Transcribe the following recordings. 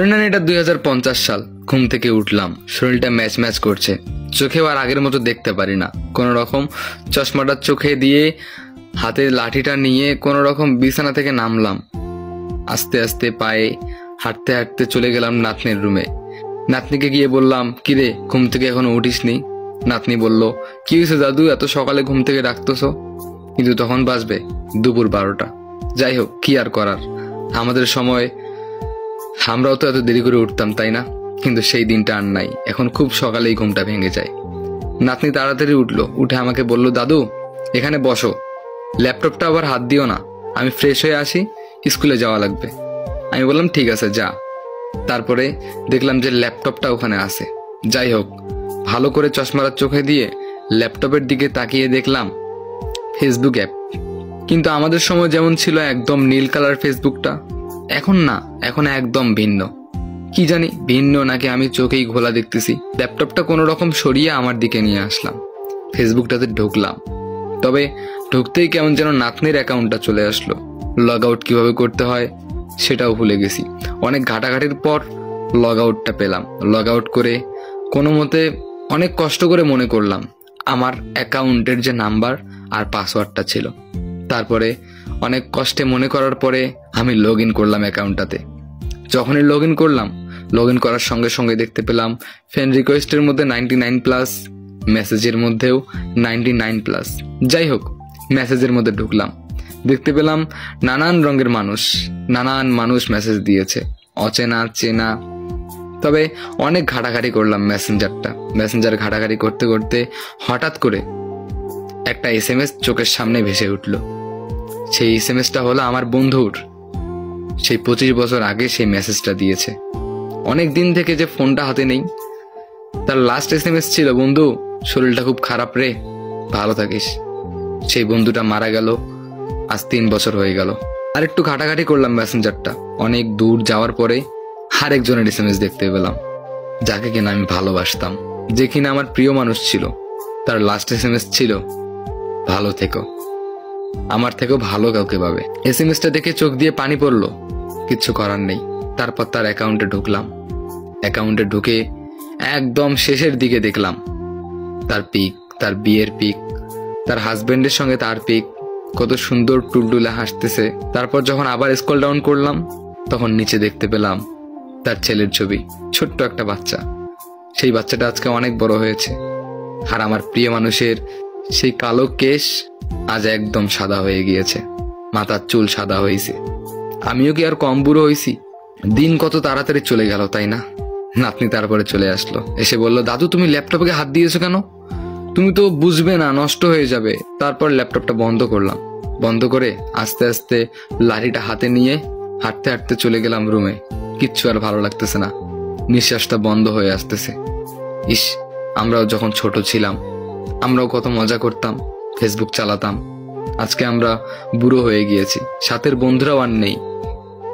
এটা 2050 সাল। ঘুম থেকে উঠলাম, শরীরটা ম্যাচ ম্যাচ করছে, চোখেও আর আগের মতো দেখতে পারি না। কোনো রকম চশমাটা চোখে দিয়ে হাতে লাঠিটা নিয়ে কোনো রকম বিছানা থেকে নামলাম। আস্তে আস্তে পায়ে হাঁটতে হাঁটতে চলে গেলাম নাতনির রুমে। নাতনিকে গিয়ে বললাম, কিরে ঘুম থেকে এখনো উঠিসনি? নাতনি বলল, কি হয়েছে দাদু, এত সকালে ঘুম থেকে ডাকতেছ? কিন্তু তখন বাজবে দুপুর 12টা। যাই হোক, কি আর করার, আমাদের সময় আমরাও তো এত দেরি করে উঠতাম, তাই না? কিন্তু সেই দিনটা আর নাই, এখন খুব সকালেই ঘুমটা ভেঙে যায়। নাতনি তাড়াতাড়ি উঠলো, উঠে আমাকে বলল, দাদু এখানে বসো, ল্যাপটপটা আবার হাত দিও না, আমি ফ্রেশ হয়ে আসি, স্কুলে যাওয়া লাগবে। আমি বললাম ঠিক আছে যা। তারপরে দেখলাম যে ল্যাপটপটা ওখানে আছে। যাই হোক, ভালো করে চশমার চোখে দিয়ে ল্যাপটপের দিকে তাকিয়ে দেখলাম ফেসবুক অ্যাপ। কিন্তু আমাদের সময় যেমন ছিল একদম নীল কালার ফেসবুকটা, এখন না, এখন একদম ভিন্ন। কি জানি ভিন্ন নাকি আমি চোখেই ঘোলা দেখতেছি। ল্যাপটপটা কোনো রকম সরিয়ে আমার দিকে নিয়ে আসলাম, ফেসবুকটাতে ঢুকলাম। তবে ঢুকতেই কেমন যেন নাতনির অ্যাকাউন্টটা চলে আসলো। লগ আউট কিভাবে করতে হয় সেটাও ভুলে গেছি। অনেক ঘাটাঘাটির পর লগ আউটটা পেলাম। লগ আউট করে কোনো মতে অনেক কষ্ট করে মনে করলাম আমার অ্যাকাউন্টের যে নাম্বার আর পাসওয়ার্ডটা ছিল। তারপরে অনেক কষ্টে মনে করার পরে আমি লগ ইন করলাম অ্যাকাউন্টটাতে। যখনই লগ ইন করলাম, লগ ইন করার সঙ্গে সঙ্গে দেখতে পেলাম ফ্রেন্ড রিকোয়েস্টের মধ্যে 99+, মেসেজের মধ্যেও 99+। যাই হোক, মেসেজের মধ্যে ঢুকলাম, দেখতে পেলাম নানান রঙের মানুষ, নানান মানুষ মেসেজ দিয়েছে, অচেনা চেনা। তবে অনেক ঘাটাঘাটি করলাম মেসেঞ্জার ঘাটাঘাটি করতে করতে হঠাৎ করে একটা SMS চোখের সামনে ভেসে উঠল। সেই SMSটা হলো আমার বন্ধুর। সেই 25 বছর আগে সেই মেসেজটা দিয়েছে। অনেক দিন থেকে যে ফোনটা হাতে নেই, তার লাস্ট SMS ছিল, বন্ধু শরীরটা খুব খারাপ রে, ভালো থাকিস। সেই বন্ধুটা মারা গেল, আজ 3 বছর হয়ে গেল। আর একটু ঘাটাঘাটি করলাম মেসেঞ্জারটা, অনেক দূর যাওয়ার পরে আরেকজনের SMS দেখতে পেলাম, যাকে কিনা আমি ভালোবাসতাম, যে কিনা আমার প্রিয় মানুষ ছিল। তার লাস্ট SMS ছিল, ভালো থেকো, আমার থেকেও ভালো কাউকে পাবে। SMSটা দেখে চোখ দিয়ে পানি পড়লো, কিচ্ছু করার নেই। তারপর তার অ্যাকাউন্টে ঢুকলাম। অ্যাকাউন্টে ঢুকে একদম শেষের দিকে দেখলাম তার পিক, তার বিয়ের পিক, তার হাজবেন্ডের সঙ্গে তার পিক, কত সুন্দর টুলটুলে হাসতেছে। তারপর যখন আবার স্ক্রল ডাউন করলাম, তখন নিচে দেখতে পেলাম তার ছেলের ছবি, ছোট্ট একটা বাচ্চা। সেই বাচ্চাটা আজকে অনেক বড় হয়েছে, আর আমার প্রিয় মানুষের সেই কালো কেশ আজ একদম সাদা হয়ে গিয়েছে, মাথার চুল সাদা হয়েছে। আমিও কি আর কম বুড়ো হয়েছি? দিন কত তাড়াতাড়ি চলে গেল, তাই না? নাতনি তারপরে চলে আসলো, এসে বলল, দাদু তুমি ল্যাপটপে হাত দিয়েছো কেন? তুমি তো বুঝবে না, নষ্ট হয়ে যাবে। তারপর ল্যাপটপটা বন্ধ করলাম। বন্ধ করে আস্তে আস্তে লাঠিটা হাতে নিয়ে হাঁটতে হাঁটতে চলে গেলাম রুমে। কিচ্ছু আর ভালো লাগতেছে না, নিঃশ্বাসটা বন্ধ হয়ে আসতেছে। ইস, আমরাও যখন ছোট ছিলাম, আমরাও কত মজা করতাম, ফেসবুক চালাতাম। আজকে আমরা বুড়ো হয়ে গিয়েছি, সাথের বন্ধুরাও আর নেই।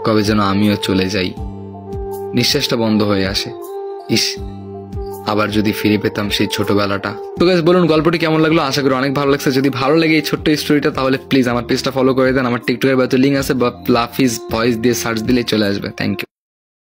কবে যেন আমিও চলে যাই, নিঃশ্বাসটা বন্ধ হয়ে আসে। ইস, আবার যদি ফিরে পেতাম সেই ছোটবেলাটা। তো গাইস বলুন গল্পটি কেমন লাগলো, আশা করি অনেক ভালো লাগছে। যদি ভালো লাগে এই ছোট্ট স্টোরিটা, তাহলে প্লিজ আমার পেজটা ফলো করে দেন। আমার টিকটকের লিঙ্ক আছে, বা লাফিজ ভয়েস দিয়ে সার্চ দিলেই চলে আসবে। Thank you.